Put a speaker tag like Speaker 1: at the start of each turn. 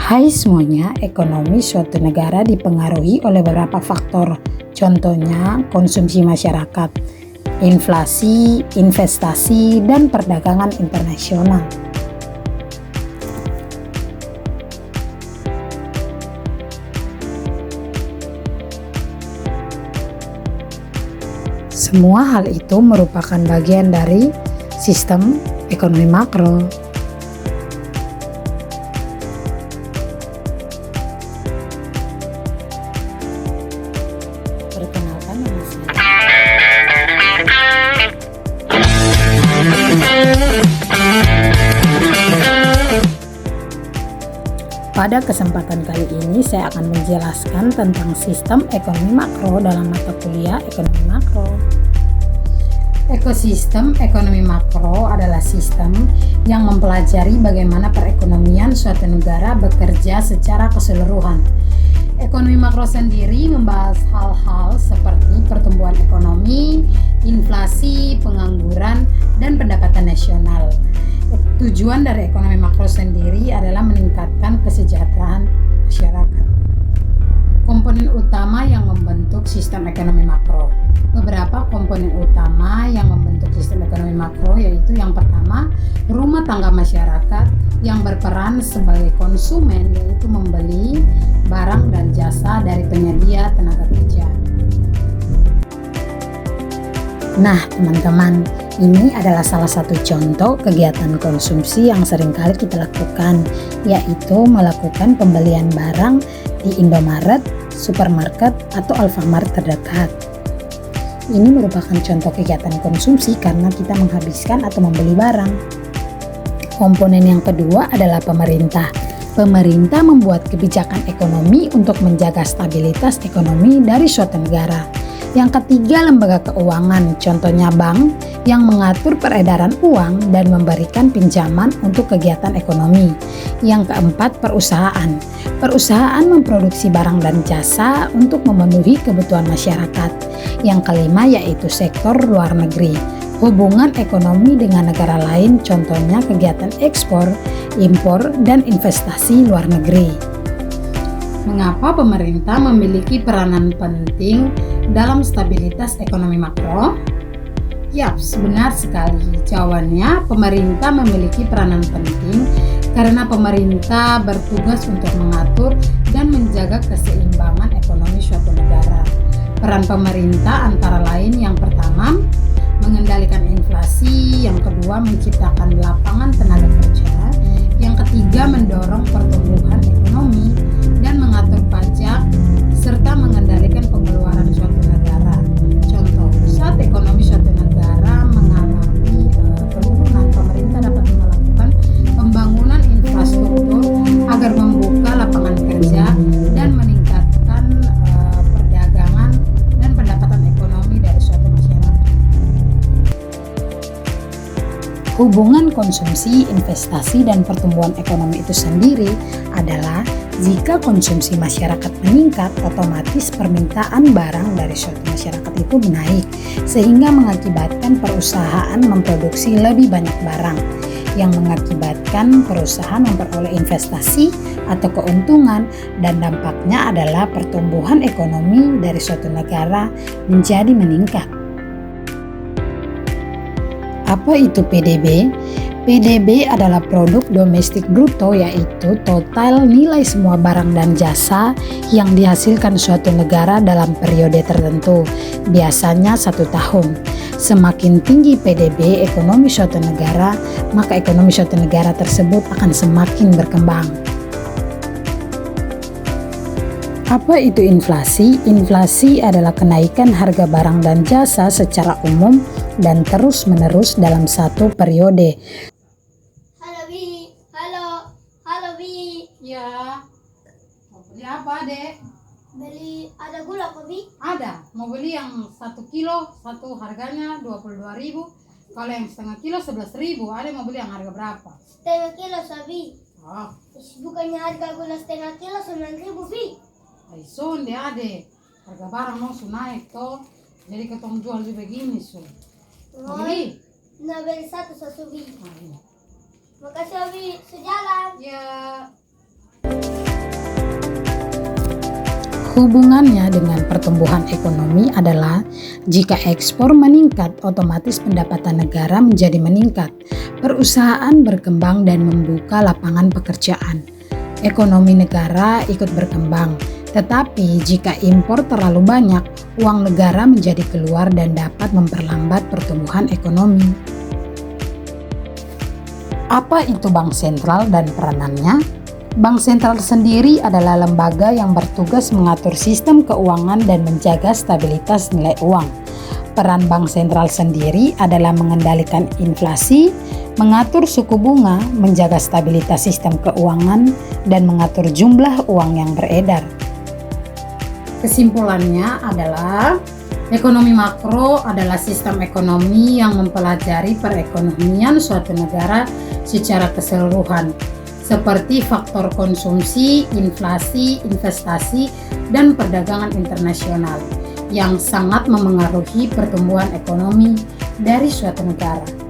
Speaker 1: Hai semuanya, ekonomi suatu negara dipengaruhi oleh beberapa faktor. Contohnya, konsumsi masyarakat, inflasi, investasi, dan perdagangan internasional. Semua hal itu merupakan bagian dari sistem ekonomi makro. Perkenalkan nama saya. Pada kesempatan kali ini saya akan menjelaskan tentang sistem ekonomi makro dalam mata kuliah ekonomi makro. Ekosistem ekonomi makro adalah sistem yang mempelajari bagaimana perekonomian suatu negara bekerja secara keseluruhan. Ekonomi makro sendiri membahas hal-hal seperti pertumbuhan ekonomi, inflasi, pengangguran, dan pendapatan nasional. Tujuan dari ekonomi makro sendiri adalah meningkatkan kesejahteraan masyarakat. Komponen utama yang membentuk sistem ekonomi makro. Beberapa komponen utama yang membentuk sistem ekonomi makro yaitu yang pertama, rumah tangga masyarakat yang berperan sebagai konsumen, yaitu membeli barang dan jasa dari penyedia tenaga kerja. Nah teman-teman, ini adalah salah satu contoh kegiatan konsumsi yang seringkali kita lakukan, yaitu melakukan pembelian barang di Indomaret, supermarket, atau Alfamart terdekat. Ini merupakan contoh kegiatan konsumsi karena kita menghabiskan atau membeli barang. Komponen yang kedua adalah pemerintah. Pemerintah membuat kebijakan ekonomi untuk menjaga stabilitas ekonomi dari suatu negara. Yang ketiga, lembaga keuangan, contohnya bank, yang mengatur peredaran uang dan memberikan pinjaman untuk kegiatan ekonomi. Yang keempat, perusahaan. Perusahaan memproduksi barang dan jasa untuk memenuhi kebutuhan masyarakat. Yang kelima yaitu sektor luar negeri. Hubungan ekonomi dengan negara lain, contohnya kegiatan ekspor, impor, dan investasi luar negeri. Mengapa pemerintah memiliki peranan penting dalam stabilitas ekonomi makro? Yap, benar sekali. Jawabannya, pemerintah memiliki peranan penting karena pemerintah bertugas untuk mengatur dan menjaga keseimbangan ekonomi suatu negara. Peran pemerintah antara lain yang pertama, mengendalikan inflasi, yang kedua menciptakan lapangan tenaga kerja, yang ketiga mendorong pertumbuhan ekonomi dan mengatur pajak serta mengendalikan pengeluaran suatu negara. Contoh, saat ekonomi suatu negara mengalami penurunan, pemerintah dapat melakukan pembangunan infrastruktur agar membuka lapangan kerja dan meningkatkan perdagangan dan pendapatan ekonomi dari suatu masyarakat. Hubungan konsumsi, investasi, dan pertumbuhan ekonomi itu sendiri adalah jika konsumsi masyarakat meningkat, otomatis permintaan barang dari suatu masyarakat itu naik, sehingga mengakibatkan perusahaan memproduksi lebih banyak barang, yang mengakibatkan perusahaan memperoleh investasi atau keuntungan, dan dampaknya adalah pertumbuhan ekonomi dari suatu negara menjadi meningkat. Apa itu PDB? PDB adalah produk domestik bruto, yaitu total nilai semua barang dan jasa yang dihasilkan suatu negara dalam periode tertentu, biasanya 1 tahun. Semakin tinggi PDB ekonomi suatu negara, maka ekonomi suatu negara tersebut akan semakin berkembang. Apa itu inflasi? Inflasi adalah kenaikan harga barang dan jasa secara umum dan terus-menerus dalam satu periode.
Speaker 2: Halo Bi, halo Bi.
Speaker 1: Ya, mau beli apa dek?
Speaker 2: Beli ada gula apa Bi?
Speaker 1: Ada, mau beli yang 1 kilo, satu harganya 22.000. Kalau yang setengah kilo 11.000. Ada mau beli yang harga berapa?
Speaker 2: Setengah kilo Sabi.
Speaker 1: Oh,
Speaker 2: Bukannya harga gula setengah kilo 9.000 Bi?
Speaker 1: Aison deh ade, harga barang mau naik toh, jadi ketong jual juga begini so. Mau beli?
Speaker 2: Nah beli satu Bi.
Speaker 1: Nah, iya.
Speaker 2: Makasih Bi, sejalan.
Speaker 1: Ya. Hubungannya dengan pertumbuhan ekonomi adalah jika ekspor meningkat, otomatis pendapatan negara menjadi meningkat. Perusahaan berkembang dan membuka lapangan pekerjaan. Ekonomi negara ikut berkembang. Tetapi jika impor terlalu banyak, uang negara menjadi keluar dan dapat memperlambat pertumbuhan ekonomi. Apa itu bank sentral dan peranannya? Bank sentral sendiri adalah lembaga yang bertugas mengatur sistem keuangan dan menjaga stabilitas nilai uang. Peran bank sentral sendiri adalah mengendalikan inflasi, mengatur suku bunga, menjaga stabilitas sistem keuangan, dan mengatur jumlah uang yang beredar. Kesimpulannya adalah ekonomi makro adalah sistem ekonomi yang mempelajari perekonomian suatu negara secara keseluruhan, seperti faktor konsumsi, inflasi, investasi, dan perdagangan internasional yang sangat memengaruhi pertumbuhan ekonomi dari suatu negara.